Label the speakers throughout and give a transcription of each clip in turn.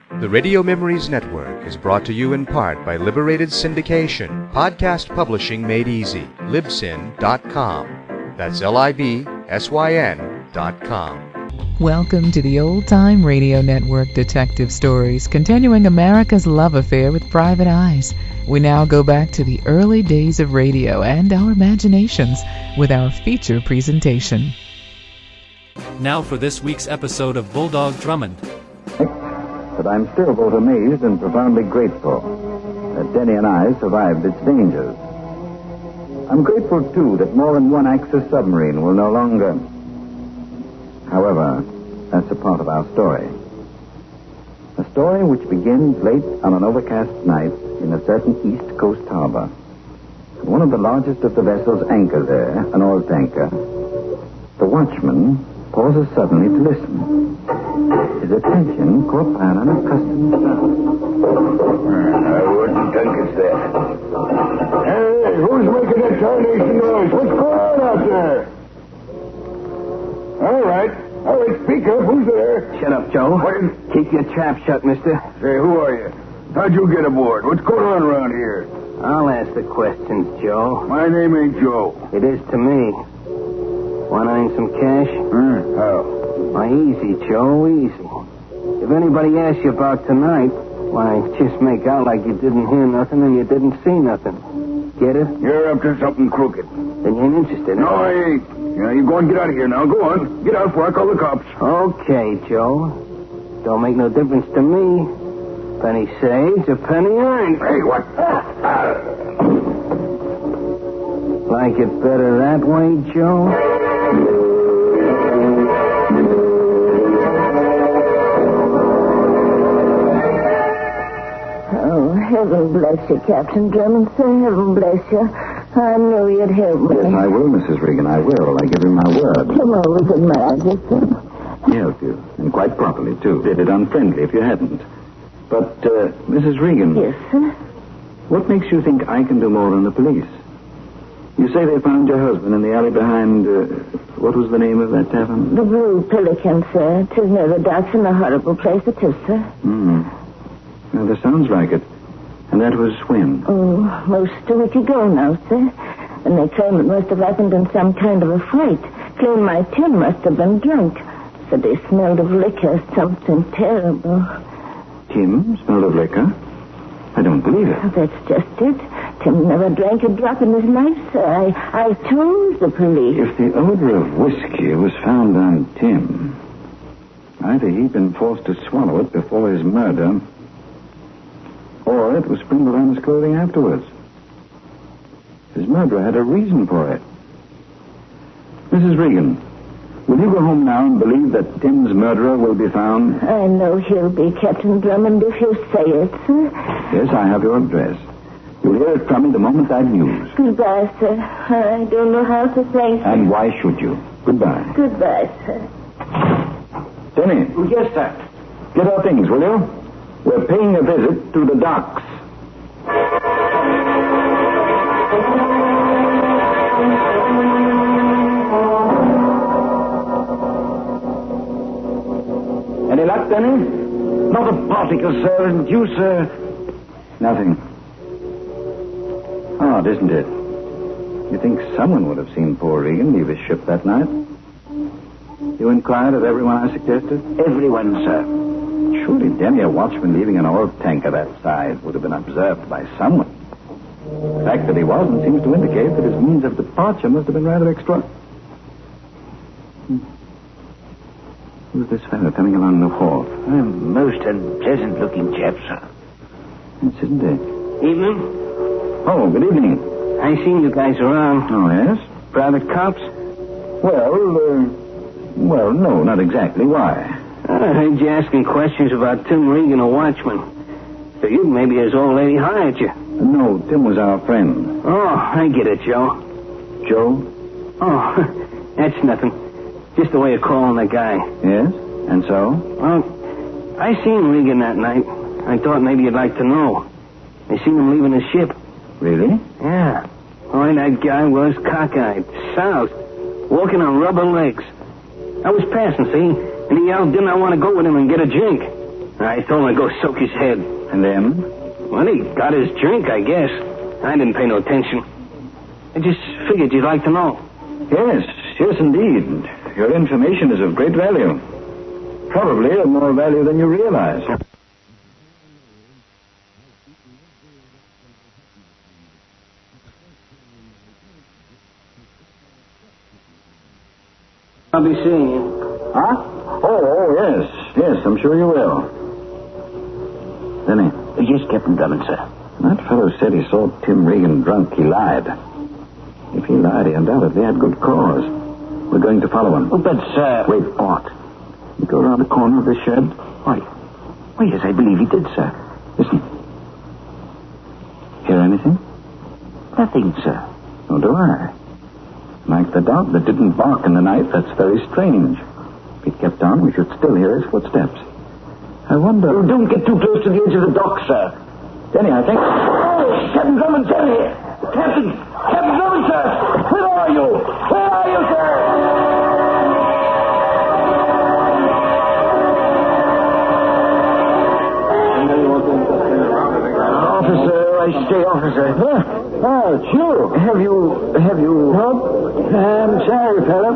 Speaker 1: The Radio Memories Network is brought to you in part by Liberated Syndication, podcast publishing made easy, libsyn.com. That's libsyn.com.
Speaker 2: Welcome to the Old Time Radio Network Detective Stories, continuing America's love affair with private eyes. We now go back to the early days of radio and our imaginations with our feature presentation.
Speaker 3: Now for this week's episode of Bulldog Drummond.
Speaker 4: But I'm still both amazed and profoundly grateful that Denny and I survived its dangers. I'm grateful, too, that more than one Axis submarine will no longer... However, that's a part of our story. A story which begins late on an overcast night in a certain East Coast harbor. One of the largest of the vessels anchor there, an oil tanker. The watchman pauses suddenly to listen. His attention caught by an unaccustomed sound.
Speaker 5: I wouldn't think it's there. Hey, who's making that tarnation noise? What's going on out there? All right, speak up. Who's there?
Speaker 6: Shut up, Joe. Keep your trap shut, mister.
Speaker 5: Say, who are you? How'd you get aboard? What's going on around here?
Speaker 6: I'll ask the questions, Joe.
Speaker 5: My name ain't Joe.
Speaker 6: It is to me. Want to earn some cash?
Speaker 5: How?
Speaker 6: Why, easy, Joe, easy. If anybody asks you about tonight, why, just make out like you didn't hear nothing and you didn't see nothing. Get it?
Speaker 5: You're up to something crooked.
Speaker 6: Then you ain't interested,
Speaker 5: No, I ain't. Yeah, you go and get out of here now. Go on. Get out before I call the cops.
Speaker 6: Okay, Joe. Don't make no difference to me. Penny saved, a penny earned.
Speaker 5: Hey, what?
Speaker 6: Like it better that way, Joe?
Speaker 7: Oh, heaven bless you, Captain Drummond, sir. Heaven bless you. I knew you'd help me.
Speaker 4: Yes, I will, Mrs. Regan. I will. I give you my word.
Speaker 7: Come always admired you, sir.
Speaker 4: He helped you, and quite properly, too. Did it unfriendly if you hadn't. But, Mrs. Regan...
Speaker 7: Yes, sir?
Speaker 4: What makes you think I can do more than the police? You say they found your husband in the alley behind, what was the name of that tavern?
Speaker 7: The Blue Pelican, sir. 'Tis near the docks and a horrible place it is, sir.
Speaker 4: Well, that sounds like it. And that was when?
Speaker 7: Oh, most a week ago now, sir. And they claim it must have happened in some kind of a fight. Claim my Tim must have been drunk. So they smelled of liquor, something terrible.
Speaker 4: Tim smelled of liquor? I don't believe it.
Speaker 7: Oh, that's just it. Tim never drank a drop in his life, sir. I told the police.
Speaker 4: If the odor of whiskey was found on Tim, either he'd been forced to swallow it before his murder, or it was sprinkled on his clothing afterwards. His murderer had a reason for it. Mrs. Regan, will you go home now and believe that Tim's murderer will be found?
Speaker 7: I know he'll be, Captain Drummond, if you say it, sir.
Speaker 4: Yes, I have your address. You'll hear it from me the moment I've news.
Speaker 7: Goodbye, sir. I don't know how to thank you.
Speaker 4: And why should you? Goodbye.
Speaker 7: Goodbye, sir.
Speaker 4: Denny.
Speaker 6: Yes, sir.
Speaker 4: Get our things, will you? We're paying a visit to the docks. Any luck, Denny?
Speaker 6: Not a particle, sir, and you, sir?
Speaker 4: Nothing. Odd, isn't it? You think someone would have seen poor Regan leave his ship that night? You inquired of everyone I suggested?
Speaker 6: Everyone, sir.
Speaker 4: Surely, Denny, a watchman leaving an oil tanker that size would have been observed by someone. The fact that he wasn't seems to indicate that his means of departure must have been rather extra. Who's this fellow coming along the wharf?
Speaker 6: A most unpleasant-looking chap, sir.
Speaker 4: Yes, isn't it?
Speaker 6: Evening.
Speaker 4: Oh, good evening.
Speaker 6: I seen you guys around.
Speaker 4: Oh, yes?
Speaker 6: Private cops?
Speaker 4: Well, no, not exactly. Why?
Speaker 6: I heard you asking questions about Tim Regan, a watchman. Figured maybe his old lady hired you.
Speaker 4: No, Tim was our friend.
Speaker 6: Oh, I get it, Joe.
Speaker 4: Joe?
Speaker 6: Oh, that's nothing. Just the way of calling the guy.
Speaker 4: Yes? And so?
Speaker 6: Well, I seen Regan that night. I thought maybe you'd like to know. I seen him leaving his ship.
Speaker 4: Really?
Speaker 6: Yeah. Boy, that guy was cockeyed, soused, walking on rubber legs. I was passing, see? And he yelled, didn't I want to go with him and get a drink? I told him to go soak his head.
Speaker 4: And then?
Speaker 6: Well, he got his drink, I guess. I didn't pay no attention. I just figured you'd like to know.
Speaker 4: Yes, indeed. Your information is of great value. Probably of more value than you realize.
Speaker 6: I'll be seeing you.
Speaker 4: Huh? Oh, yes. Yes, I'm sure you will. Denny.
Speaker 8: Yes, Captain Drummond, sir.
Speaker 4: That fellow said he saw Tim Regan drunk. He lied. If he lied, he undoubtedly had good cause. We're going to follow him.
Speaker 8: Oh, but, sir...
Speaker 4: Wait, what? You go around the corner of the shed?
Speaker 8: Why, yes, I believe he did, sir.
Speaker 4: Listen. Hear anything?
Speaker 8: Nothing, sir.
Speaker 4: So do I. Like the dog that didn't bark in the night, that's very strange. If he'd kept on, we should still hear his footsteps. I wonder...
Speaker 8: Oh, don't get too close to the edge of the dock, sir.
Speaker 4: Denny, I think...
Speaker 8: Oh, Captain Drummond, Denny! Captain Drummond, sir! Where are you? Where are you, sir?
Speaker 4: Officer, I say, officer. Huh? Oh, it's you. Have you... Nope. I'm sorry, fella.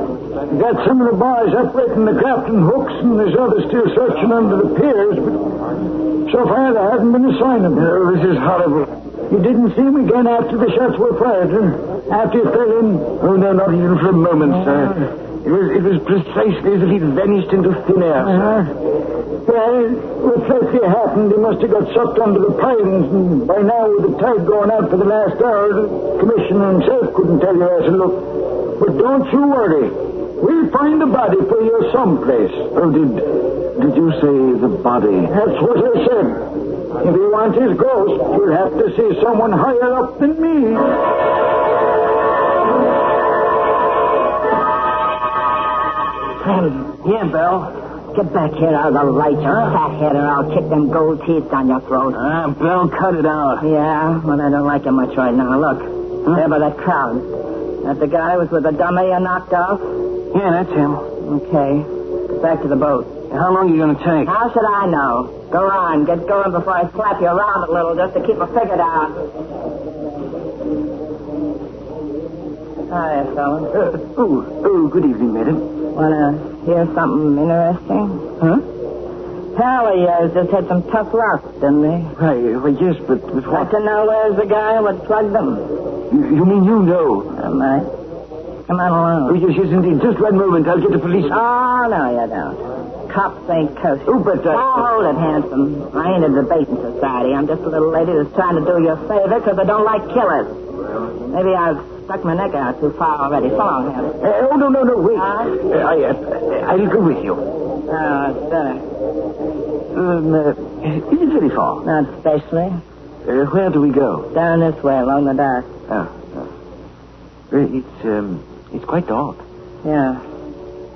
Speaker 4: Got some of the boys operating the Grafton hooks, and there's others still searching under the piers, but so far there hasn't been a sign of them. Oh, this is horrible. You didn't see him again after the shots were fired, huh? After you fell in?
Speaker 8: Oh, no, not even for a moment, sir. It was precisely as if he'd vanished into thin air, sir.
Speaker 4: Well, what likely happened, he must have got sucked under the pines, and by now, with the tide going out for the last hour, the commissioner himself couldn't tell you where to look. But don't you worry. We'll find the body for you someplace.
Speaker 8: Oh, did you say the body?
Speaker 4: That's what I said. If you want his ghost, you'll have to see someone higher up than me.
Speaker 9: Here, Bill. Get back here out of the light, you fathead, or I'll kick them gold teeth down your throat.
Speaker 6: Bill, cut it out.
Speaker 9: Yeah, well, I don't like it much right now. Look, there by that crowd. That the guy was with the dummy you knocked off?
Speaker 6: Yeah, that's him.
Speaker 9: Okay. Get back to the boat.
Speaker 6: How long are you going to take?
Speaker 9: How should I know? Go on, get going before I slap you around a little just to keep a figure down. Hiya, fella.
Speaker 8: Good evening, madam.
Speaker 9: Wanna hear something interesting?
Speaker 8: Huh?
Speaker 9: Pal of yours just had some tough luck, didn't he?
Speaker 8: Why, yes, but what?
Speaker 9: Want to know where's the guy what plugged them?
Speaker 8: You mean you know?
Speaker 9: I might. Come on along.
Speaker 8: Oh, yes, indeed. Just one moment. I'll get the police.
Speaker 9: Oh, no, you don't. Cops ain't kosher.
Speaker 8: Oh, but...
Speaker 9: hold it, handsome. I ain't a debating society. I'm just a little lady that's trying to do you a favor because I don't like killers. Maybe I've stuck my neck out too far already. So long, handsome.
Speaker 8: No, wait. I'll go with you.
Speaker 9: Oh, it's better.
Speaker 8: Is it very far?
Speaker 9: Not especially.
Speaker 8: Where do we go?
Speaker 9: Down this way, along the dock.
Speaker 8: It's quite dark.
Speaker 9: Yeah.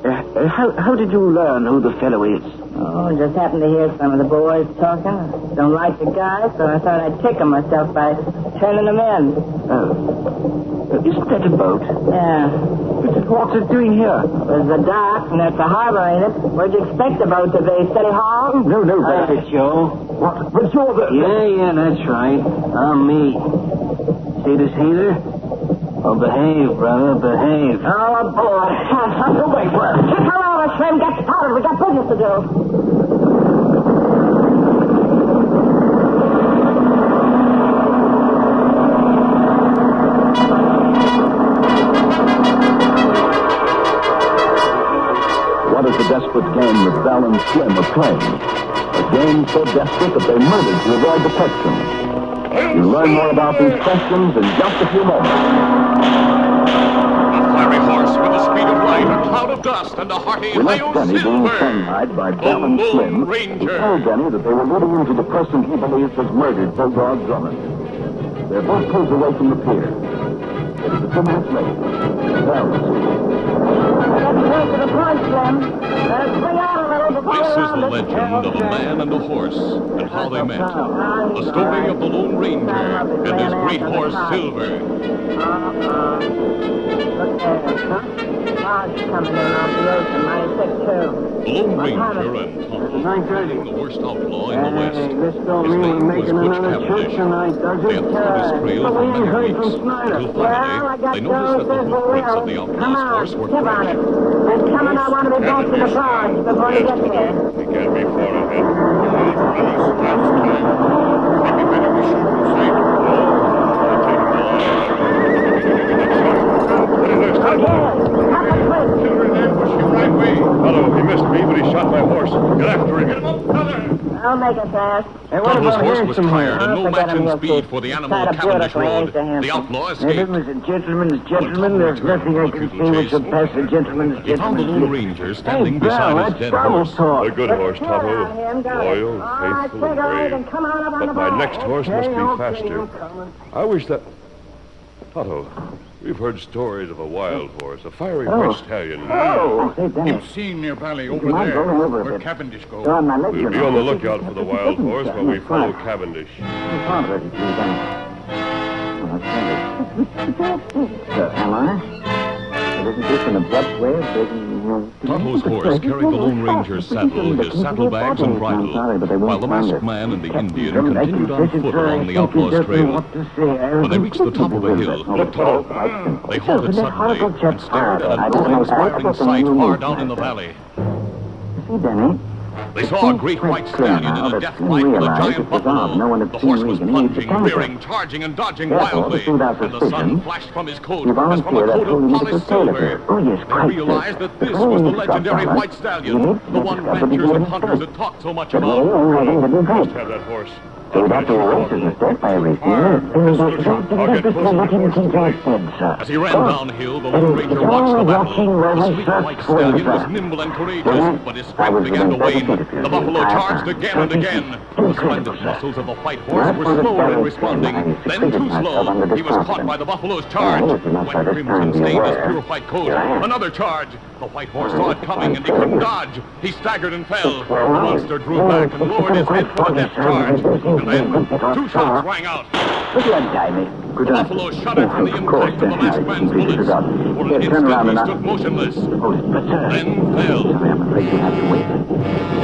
Speaker 8: How did you learn who the fellow is?
Speaker 9: Oh, just happened to hear some of the boys talking. Don't like the guy, so I thought I'd tickle myself by turning them in.
Speaker 8: Oh. Isn't that a boat?
Speaker 9: Yeah.
Speaker 8: But what's it doing here?
Speaker 9: There's the dock, and there's the harbor, ain't it? Where'd you expect the boat to be? City Hall?
Speaker 8: No,
Speaker 6: That's it, Joe.
Speaker 8: What? But you're the...
Speaker 6: Yeah, that's right. I'm me. See this heater? Oh, behave, brother, behave.
Speaker 9: All aboard.
Speaker 8: Wait, what?
Speaker 9: Kick her over, Slim. Get started. We got business to do.
Speaker 10: What is the desperate game that Val and Slim are playing? A game so desperate that they murdered to avoid detection. You'll learn more about these questions in just a few moments.
Speaker 11: A fiery horse with the speed of light, a cloud of dust, and a hearty
Speaker 10: We left Denny being
Speaker 11: silver.
Speaker 10: sunlight by Val and
Speaker 11: Lone
Speaker 10: Slim, who
Speaker 11: Ranger.
Speaker 10: told Denny that they were leading him to the person he believes has murdered Bulldog Drummond. They're both pulled away from the pier. It is a few minutes later. Val was
Speaker 9: Let's go to the front, Slim. Swing out a little
Speaker 11: This is the legend of a man and a horse and how they met. The story of the Lone Ranger and his great horse, Silver.
Speaker 9: Look there, huh? Fog's coming in off the ocean, mighty thick, too.
Speaker 11: The Lone Ranger and Tonto, the worst outlaw in the West.
Speaker 6: This don't
Speaker 11: His
Speaker 6: mean we're
Speaker 11: name was
Speaker 6: making
Speaker 11: Butch
Speaker 6: another trip
Speaker 11: Cavendish.
Speaker 6: tonight, does
Speaker 11: They
Speaker 6: it?
Speaker 11: had followed his trail
Speaker 6: But
Speaker 11: for
Speaker 6: we ain't
Speaker 11: many
Speaker 6: heard
Speaker 11: weeks,
Speaker 6: from Snyder.
Speaker 11: until
Speaker 9: Well, I
Speaker 11: finally
Speaker 9: got
Speaker 11: they noticed that the
Speaker 9: those
Speaker 11: hoofprints of the
Speaker 9: Come
Speaker 11: outlaw's
Speaker 9: on,
Speaker 11: horse were
Speaker 9: tip on it.
Speaker 11: correct.
Speaker 9: It's coming, I want to be back to the barge before you get there.
Speaker 5: He can't be far ahead. Last time. Maybe better we shoot from sight.
Speaker 11: Silver in ambush, you right way.
Speaker 5: Hello, he missed me, but he shot my horse. Get after him.
Speaker 11: Get him up, brother.
Speaker 9: I'll make it fast.
Speaker 6: Hey, what
Speaker 11: Tonto's
Speaker 6: about
Speaker 11: horse was
Speaker 6: Handsome
Speaker 11: tired
Speaker 6: here?
Speaker 11: and no
Speaker 9: Forget
Speaker 11: match
Speaker 9: him,
Speaker 11: in
Speaker 9: you'll
Speaker 11: speed
Speaker 9: see.
Speaker 11: for the animal
Speaker 9: Tied
Speaker 11: of
Speaker 9: up
Speaker 11: Cavendish
Speaker 9: beautifully,
Speaker 11: Road.
Speaker 9: ain't the handsome.
Speaker 11: The outlaw
Speaker 6: If it
Speaker 11: escaped.
Speaker 6: was a gentleman, there's nothing I can see which would pass a gentleman's
Speaker 11: He found the
Speaker 6: judgment.
Speaker 11: Lone Ranger standing
Speaker 6: Hey,
Speaker 11: beside
Speaker 6: Bell,
Speaker 11: his
Speaker 6: that's
Speaker 11: dead
Speaker 6: double
Speaker 11: horse.
Speaker 6: talk.
Speaker 5: A good horse,
Speaker 9: Get out
Speaker 5: Tonto.
Speaker 9: here and go.
Speaker 5: Loyal,
Speaker 9: All right,
Speaker 5: faithful, and
Speaker 9: figure it
Speaker 5: brave.
Speaker 9: and come on up on
Speaker 5: But
Speaker 9: the
Speaker 5: my
Speaker 9: barge.
Speaker 5: next horse must be
Speaker 6: Okay,
Speaker 5: faster.
Speaker 6: I'm coming.
Speaker 5: I wish that... Tonto, we've heard stories of a wild horse, a fiery
Speaker 6: Oh.
Speaker 5: white stallion.
Speaker 6: Oh,
Speaker 4: Say, Dennis,
Speaker 11: Seen near valley
Speaker 4: over mind there, going over a
Speaker 11: where
Speaker 4: bit?
Speaker 11: Cavendish
Speaker 4: you're
Speaker 11: goes.
Speaker 4: on my leg,
Speaker 5: We'll
Speaker 4: you
Speaker 5: be
Speaker 4: know.
Speaker 5: on the lookout for the wild horse while we follow Cavendish.
Speaker 4: What's wrong with you, Dennis? Oh, that's Dennis. Am I? But isn't this an abrupt way of breaking...
Speaker 11: Tonto's horse carried the Lone Ranger's saddle, his saddlebags and bridle, while the masked man and the Indian continued on foot along the outlaw's trail. When they reached the top of a hill, they halted suddenly and stared at an awe-inspiring sight far down in the valley.
Speaker 4: See, Denny?
Speaker 11: They saw a great white stallion in a death fight with a giant buffalo. The horse was plunging, rearing, charging, and dodging wildly, and the sun flashed from his coat as from a coat of polished silver. They realized that this was the legendary white stallion, the one ranchers and hunters had talked so much about.
Speaker 5: Must have that horse.
Speaker 4: So we'd have to arrest his mistake by every year.
Speaker 11: As he ran downhill, the Lone Ranger watched the battle. The sleek white stallion was nimble and courageous, but his strength began to wane. The buffalo charged again and again. The splendid muscles of the white horse were slow in responding, then too slow. He was caught by the buffalo's charge. When crimson stained his purified coat, another charge. The white horse saw it coming and he couldn't dodge. He staggered and fell. The monster drew back and lowered his head for the death charge. And then 2 shots rang out. The buffalo shuddered from the impact of the masked man's bullets. For an instant he stood motionless, then fell.
Speaker 4: I'm afraid you have to wait.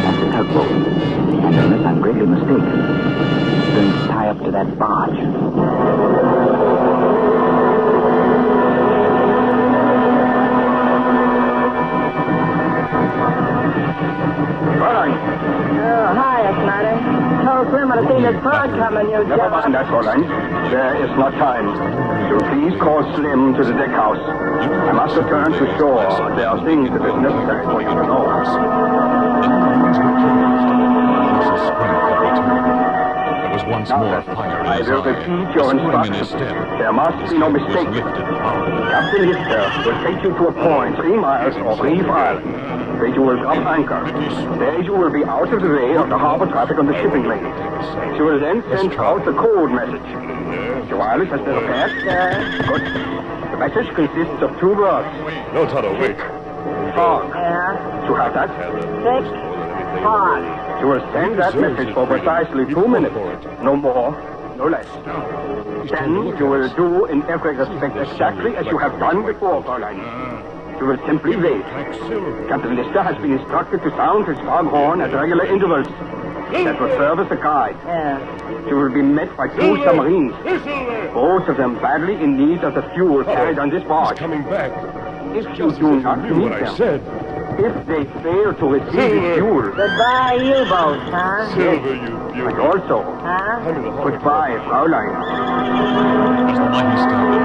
Speaker 4: That's a tugboat. And unless I'm greatly mistaken, it's going to tie up to that barge.
Speaker 9: Hiya, Snyder. Told Slim I'd have seen this bird coming, you
Speaker 6: Never mind that, Fräulein. There is not time. So please call Slim to the deck house. I must return to shore. There are things that is necessary for you to know.
Speaker 11: There was once more fire in
Speaker 6: I
Speaker 11: his
Speaker 6: will
Speaker 11: eye,
Speaker 6: repeat
Speaker 11: a
Speaker 6: your
Speaker 11: spring in his
Speaker 6: instructions.
Speaker 11: step.
Speaker 6: There must
Speaker 11: His
Speaker 6: be no
Speaker 11: head was
Speaker 6: mistake.
Speaker 11: lifted proudly.
Speaker 6: Captain Lister will take you to a point 3 miles off Reef Island, where you will drop anchor. There you will be out of the way of the harbor traffic on the shipping lane. She will then send out the code message. The wireless has been repaired? Good. The message consists of 2 words.
Speaker 5: No, Tonto, wait.
Speaker 6: Fog.
Speaker 9: Yeah.
Speaker 6: You have that?
Speaker 9: 6, 5.
Speaker 6: You will send that message for precisely 2 minutes. No more, no less. Then you will do in every respect exactly as you have done before, Fräulein. You will simply wait. Captain Lister has been instructed to sound his foghorn at regular intervals. That will serve as a guide.
Speaker 9: Yeah.
Speaker 6: You will be met by 2 submarines, both of them badly in need of the fuel carried on this barge.
Speaker 5: Coming back.
Speaker 6: If you do not
Speaker 5: Knew
Speaker 6: meet
Speaker 5: what I
Speaker 6: them,
Speaker 5: said.
Speaker 6: if they fail to receive the fuel,
Speaker 9: Goodbye, U-boats, huh?
Speaker 5: Silver, you
Speaker 6: but
Speaker 5: beautiful.
Speaker 6: also,
Speaker 9: Huh?
Speaker 5: I'm in the harbor.
Speaker 6: goodbye, Fräulein.
Speaker 3: As the mighty stallion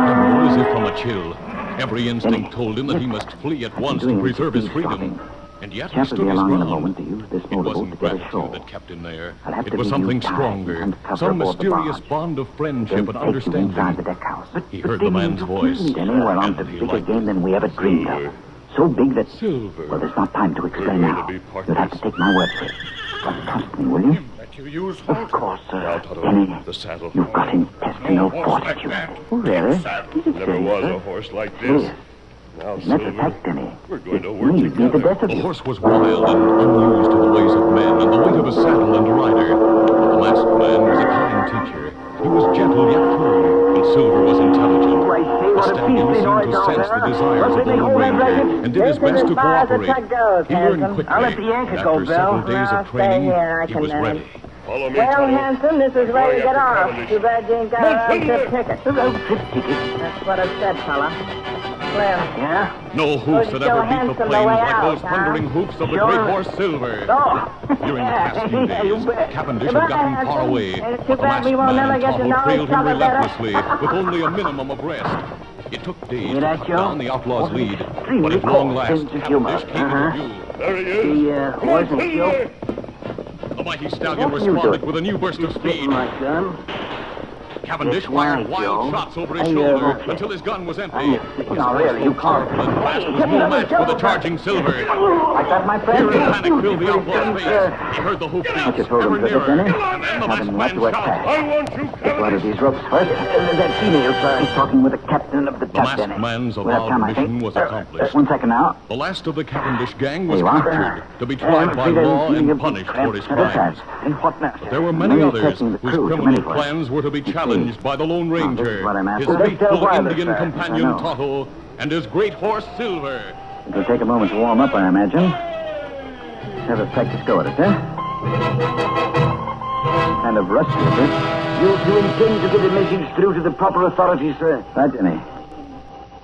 Speaker 3: trembled as if from a chill, every instinct told him that he must flee at once to preserve his freedom. And yet he
Speaker 4: Chap will
Speaker 3: stood
Speaker 4: be
Speaker 3: his
Speaker 4: along in a
Speaker 3: ground.
Speaker 4: moment to use this
Speaker 3: It
Speaker 4: motorboat to
Speaker 3: wasn't
Speaker 4: get
Speaker 3: gratitude
Speaker 4: ashore.
Speaker 3: that kept him there.
Speaker 4: I'll have
Speaker 3: It
Speaker 4: to
Speaker 3: was
Speaker 4: give
Speaker 3: something
Speaker 4: you time
Speaker 3: stronger,
Speaker 4: and cover
Speaker 3: some
Speaker 4: aboard the
Speaker 3: mysterious
Speaker 4: barge.
Speaker 3: bond of friendship
Speaker 4: Then
Speaker 3: and
Speaker 4: take you inside the
Speaker 3: understanding.
Speaker 4: deck house.
Speaker 3: He heard the man's voice,
Speaker 4: Denny, we're on
Speaker 3: and
Speaker 4: to
Speaker 3: he
Speaker 4: bigger
Speaker 3: liked
Speaker 4: game
Speaker 3: it.
Speaker 4: than we ever dreamed of. So big that...
Speaker 3: Silver.
Speaker 4: Well, there's not time to explain
Speaker 5: We're
Speaker 4: now.
Speaker 5: going to be
Speaker 4: You'll have to take my word for it. But trust me, will you?
Speaker 11: That you use
Speaker 4: Of course,
Speaker 5: Now,
Speaker 4: sir.
Speaker 5: Tonto,
Speaker 4: Denny,
Speaker 5: the saddle.
Speaker 4: you've got intestinal fortitude. Oh, really?
Speaker 5: Never was a horse like this.
Speaker 4: Yes.
Speaker 5: Now,
Speaker 4: Let's
Speaker 5: Silver,
Speaker 4: attack Denny.
Speaker 5: we're going to
Speaker 4: It's
Speaker 5: work
Speaker 4: me, be the
Speaker 5: together.
Speaker 4: death of
Speaker 3: The
Speaker 4: you.
Speaker 3: horse was wild and unused to the ways of men and the weight of a saddle and rider. But the masked man was a kind teacher. He was gentle yet firm, and Silver was intelligent. The stallion seemed to sense the desires of the Lone Ranger and did his best to cooperate. He learned quickly.
Speaker 6: I'll let the anchor
Speaker 3: and
Speaker 6: go,
Speaker 3: after
Speaker 6: Bill.
Speaker 3: several days
Speaker 9: I'll
Speaker 3: of
Speaker 9: stay
Speaker 3: training,
Speaker 9: here. I
Speaker 3: he
Speaker 9: can
Speaker 3: was
Speaker 9: manage.
Speaker 3: ready.
Speaker 5: Follow me,
Speaker 9: Well,
Speaker 5: Tonto.
Speaker 9: Hanson, this is where you get off.
Speaker 5: Cavendish.
Speaker 9: Too bad you ain't got a round trip ticket.
Speaker 6: A road trip ticket?
Speaker 9: That's what I said, fella. Slim.
Speaker 6: Yeah?
Speaker 3: No hoofs had
Speaker 9: Show
Speaker 3: ever beat
Speaker 9: Hanson
Speaker 3: the
Speaker 9: the
Speaker 3: plains
Speaker 9: way
Speaker 3: like
Speaker 9: out,
Speaker 3: those
Speaker 9: huh?
Speaker 3: thundering hoofs of the
Speaker 6: Sure.
Speaker 3: great horse Silver.
Speaker 6: Oh.
Speaker 3: During the past few
Speaker 6: Yeah, you
Speaker 3: days,
Speaker 6: bet.
Speaker 3: Cavendish
Speaker 9: Goodbye,
Speaker 3: had gotten far
Speaker 9: Hanson.
Speaker 3: away,
Speaker 9: It's too
Speaker 3: but the
Speaker 9: bad
Speaker 3: masked
Speaker 9: we won't
Speaker 3: man
Speaker 9: never
Speaker 3: and
Speaker 9: get to
Speaker 3: Tonto
Speaker 9: know
Speaker 3: trailed
Speaker 9: each
Speaker 3: him
Speaker 9: other better.
Speaker 3: relentlessly with only a minimum of rest. It took days
Speaker 6: Hear
Speaker 3: to
Speaker 6: that,
Speaker 3: cut
Speaker 6: Joe?
Speaker 3: down the outlaw's lead,
Speaker 6: Extremely
Speaker 3: but at long
Speaker 6: cold
Speaker 3: last,
Speaker 6: sense of humor.
Speaker 3: Cavendish came into view.
Speaker 5: There he is.
Speaker 6: The
Speaker 5: Come on,
Speaker 6: horse and show.
Speaker 5: Silver.
Speaker 3: The mighty stallion
Speaker 6: What are you
Speaker 3: responded
Speaker 6: doing?
Speaker 3: with a new burst of
Speaker 6: Spitting
Speaker 3: speed.
Speaker 6: my gun.
Speaker 3: Cavendish
Speaker 6: That's right,
Speaker 3: fired wild
Speaker 6: Joe.
Speaker 3: shots over his
Speaker 6: Hey,
Speaker 3: shoulder
Speaker 6: okay.
Speaker 3: until his gun was empty.
Speaker 6: I'm
Speaker 3: His
Speaker 6: no,
Speaker 3: horse,
Speaker 6: really, you
Speaker 3: though
Speaker 6: can't.
Speaker 3: powerful and fast, was no match for the charging Silver.
Speaker 4: Like that, my friend?
Speaker 3: Fear and panic filled the outlaw's face. He heard the hoofbeats
Speaker 4: What you told
Speaker 3: ever
Speaker 4: him, Brother
Speaker 3: nearer,
Speaker 4: Denny?
Speaker 3: and then the
Speaker 4: Have
Speaker 3: masked
Speaker 4: him
Speaker 3: man
Speaker 4: left to
Speaker 3: shouted.
Speaker 4: attack.
Speaker 5: I want you,
Speaker 4: Get one of
Speaker 5: Cavendish.
Speaker 4: these ropes first. That female, sir. He's talking with the captain of the
Speaker 3: The
Speaker 4: tug,
Speaker 3: masked
Speaker 4: Denny.
Speaker 3: man's
Speaker 4: We'll have
Speaker 3: avowed
Speaker 4: time, I
Speaker 3: mission
Speaker 4: think.
Speaker 3: was accomplished.
Speaker 4: 1 second now.
Speaker 3: The last of the Cavendish gang was
Speaker 4: Hey, what?
Speaker 3: captured to be tried by law and punished for his crimes.
Speaker 4: And what now?
Speaker 3: There were many
Speaker 4: We're
Speaker 3: others
Speaker 4: taking the
Speaker 3: whose
Speaker 4: crew to
Speaker 3: criminal
Speaker 4: Minneapolis.
Speaker 3: plans were to be challenged by the Lone
Speaker 4: this is
Speaker 3: Ranger,
Speaker 4: what I'm
Speaker 3: his
Speaker 4: after.
Speaker 3: faithful
Speaker 4: Wireless,
Speaker 3: Indian
Speaker 4: sir. I
Speaker 3: companion
Speaker 4: know.
Speaker 3: Tonto, and his great horse Silver.
Speaker 4: It'll take a moment to warm up, I imagine. Have a practice go at it, eh? Kind of rusty a bit.
Speaker 6: You intend to get a message through to the proper authorities, sir?
Speaker 4: Right, Jenny.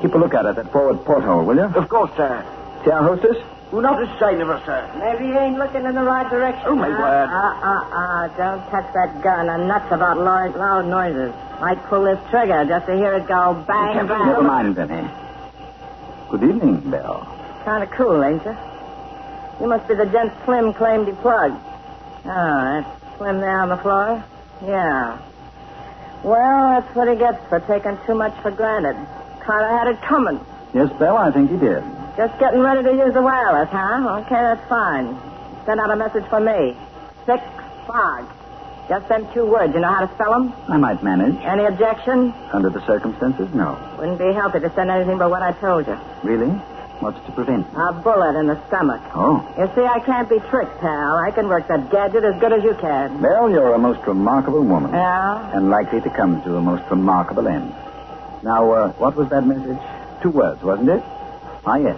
Speaker 4: Keep a lookout at that forward porthole, will you?
Speaker 6: Of course, sir.
Speaker 4: See our hostess?
Speaker 6: Not a sign of her, sir.
Speaker 9: Maybe you ain't looking in the right direction.
Speaker 6: Oh, my word.
Speaker 9: Don't touch that gun. I'm nuts about loud noises. Might pull this trigger just to hear it go bang, bang.
Speaker 4: Never mind, Jenny. Good evening, Belle.
Speaker 9: Kind of cool, ain't you? You must be the gent Slim claimed he plugged. Oh, that's Slim there on the floor? Yeah. Well, that's what he gets for taking too much for granted. Kind of had it coming.
Speaker 4: Yes, Belle, I think he did.
Speaker 9: Just getting ready to use the wireless, huh? Okay, that's fine. Send out a message for me. 6 fog. Just them 2 words. You know how to spell them?
Speaker 4: I might manage.
Speaker 9: Any objection?
Speaker 4: Under the circumstances, no.
Speaker 9: Wouldn't be healthy to send anything but what I told you.
Speaker 4: Really? What's to prevent?
Speaker 9: A bullet in the stomach.
Speaker 4: Oh.
Speaker 9: You see, I can't be tricked, pal. I can work that gadget as good as you can.
Speaker 4: Belle, you're a most remarkable woman.
Speaker 9: Yeah?
Speaker 4: And likely to come to a most remarkable end. Now, what was that message? 2 words, wasn't it? Ah, yes.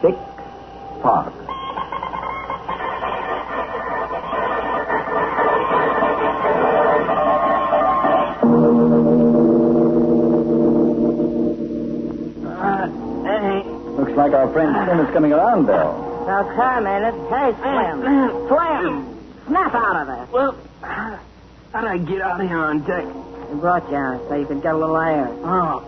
Speaker 4: Thick fog.
Speaker 6: Hey.
Speaker 4: Looks like our friend Slim is coming around, Belle.
Speaker 9: So come in it. Hey, Slim. Slim! Snap out of there.
Speaker 6: Well, how'd I get out of here on deck?
Speaker 9: We brought you out so you could get a little air.
Speaker 6: Oh.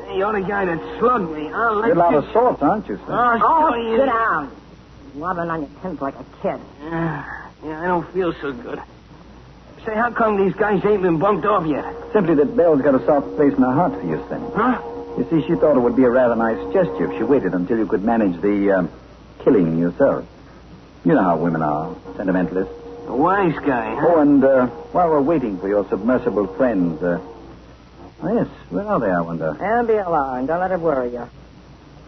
Speaker 6: Hey, you're the guy that slugged me. I'll let
Speaker 4: You're out
Speaker 6: you...
Speaker 4: of sorts, aren't you, Slim?
Speaker 9: Oh,
Speaker 6: you...
Speaker 9: sit down. Wobbling on your pins like a kid.
Speaker 6: Yeah, I don't feel so good. Say, how come these guys ain't been bumped off yet?
Speaker 4: Simply that Belle's got a soft place in her heart for you, Slim.
Speaker 6: Huh?
Speaker 4: You see, she thought it would be a rather nice gesture if she waited until you could manage the killing yourself. You know how women are, sentimentalists.
Speaker 6: A wise guy, huh?
Speaker 4: Oh, and while we're waiting for your submersible friends, oh, yes, where are they, I wonder?
Speaker 9: They'll be along. Don't let it worry you.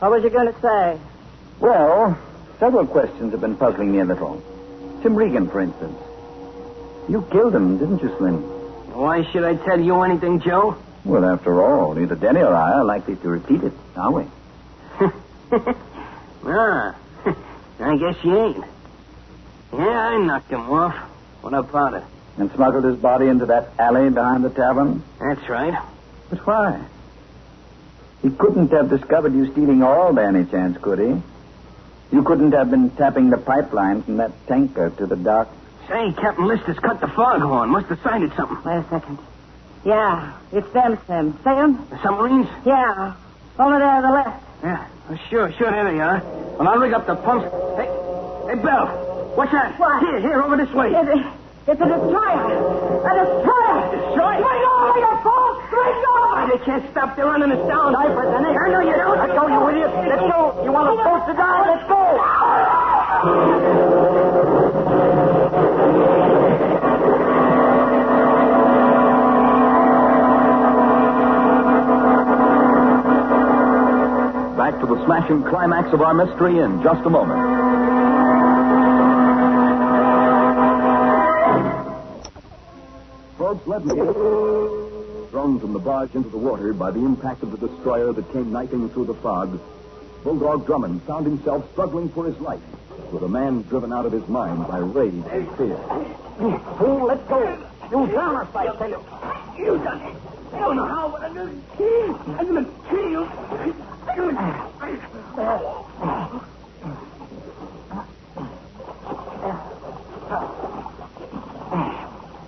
Speaker 9: What was you going to say?
Speaker 4: Well, several questions have been puzzling me a little. Tim Regan, for instance. You killed him, didn't you, Slim?
Speaker 6: Why should I tell you anything, Joe?
Speaker 4: Well, after all, neither Denny or I are likely to repeat it, are we?
Speaker 6: Ah, I guess you ain't. Yeah, I knocked him off. What about it?
Speaker 4: And smuggled his body into that alley behind the tavern?
Speaker 6: That's right.
Speaker 4: But why? He couldn't have discovered you stealing oil by any chance, could he? You couldn't have been tapping the pipeline from that tanker to the dock.
Speaker 6: Say, Captain Lister's cut the foghorn. Must have sighted something.
Speaker 9: Wait a second. Yeah, it's them, Slim. See them?
Speaker 6: The submarines?
Speaker 9: Yeah. Over there to the left.
Speaker 6: Yeah, sure, there they are. Well, I'll rig up the pumps. Hey, Belle, what's that?
Speaker 9: What?
Speaker 6: Here, over this way.
Speaker 9: It's a destroyer. A destroyer.
Speaker 6: Destroyer?
Speaker 9: Swing over, you fool! Swing over!
Speaker 6: They can't stop. They're running us down.
Speaker 9: Diapers, and
Speaker 6: I know you don't. Let go, you idiot. Let's go. You want us both to die? Let's go.
Speaker 10: smashing climax of our mystery in just a moment. Folks, let me... Thrown from the barge into the water by the impact of the destroyer that came knifing through the fog, Bulldog Drummond found himself struggling for his life, with a man driven out of his mind by rage and fear.
Speaker 8: You fool, let's go. You drown us, I tell you. You done it. I don't know how, but I'm going to kill you.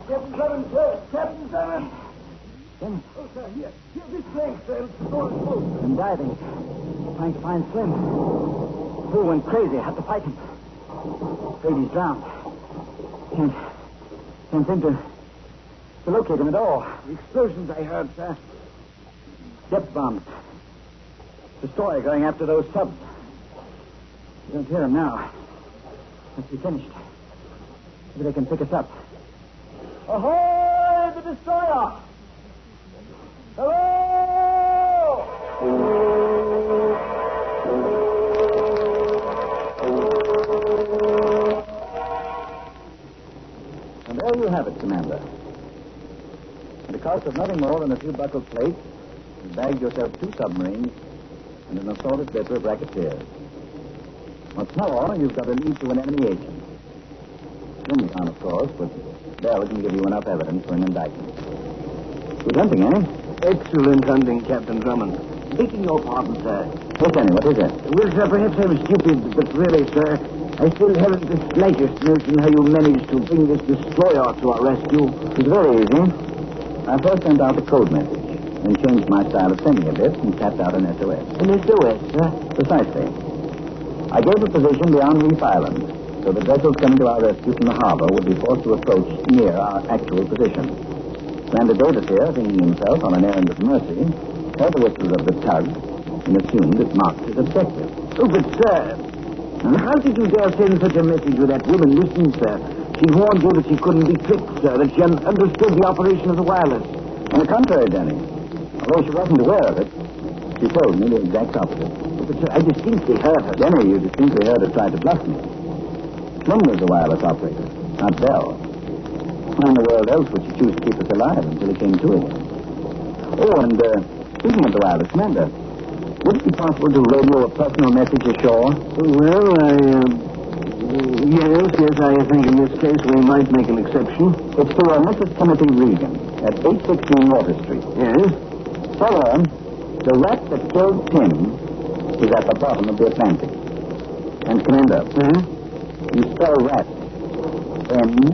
Speaker 8: Captain Drummond, sir. Captain Drummond. Oh, sir, here. Here, this plank, sir. The door is closed.
Speaker 12: I'm diving. Trying to find Slim. Fool went crazy. I had to fight him. Afraid he's drowned. Can't seem to locate him at all.
Speaker 8: The explosions I heard, sir.
Speaker 12: Depth bombs. Destroyer going after those subs. You don't hear him now. Must be finished. Maybe they can pick us up.
Speaker 8: Ahoy, the destroyer! Hello!
Speaker 12: And there you have it, Commander. At the cost of nothing more than a few buckled plates, you bagged yourself 2 submarines and an assorted litter of racketeers. What's more, you've got a lead to an enemy agent. Slim can't, of course, but Bell can give you enough evidence for an indictment. Good hunting, eh?
Speaker 8: Excellent hunting, Captain Drummond. Taking your pardon, sir.
Speaker 12: Yes, Annie, what is it?
Speaker 8: Well, sir, perhaps I'm stupid, but really, sir, I still haven't the slightest notion how you managed to bring this destroyer to our rescue.
Speaker 12: It's very easy. I first sent out a code message, then changed my style of sending a bit and tapped out an SOS.
Speaker 8: An SOS, sir?
Speaker 12: Precisely. I gave a position beyond Reef Island, so the vessels coming to our rescue from the harbor would be forced to approach near our actual position. Commander Davis here, thinking himself on an errand of mercy, heard the whistles of the tug and assumed it marked his objective.
Speaker 8: Oh, but, sir, how did you dare send such a message with that woman listening, sir? She warned you that she couldn't be tricked, sir, that she understood the operation of the wireless.
Speaker 12: On the contrary, Danny, although she wasn't aware of it, she told me the exact opposite.
Speaker 8: But, sir, I distinctly heard her.
Speaker 12: Danny, you distinctly heard her try to bluff me. Slim was the wireless operator, not Bell. Why in the world else would she choose to keep us alive until it came to it? Oh, and speaking of the wireless, Commander, would it be possible to radio a personal message ashore?
Speaker 8: Well, yes, I think in this case we might make an exception.
Speaker 12: It's to Mrs. Timothy Regan at 816 Water Street.
Speaker 8: Yes?
Speaker 12: Tell her the rat that killed Tim is at the bottom of the Atlantic. And, Commander, you spell rat M-A-Z-I.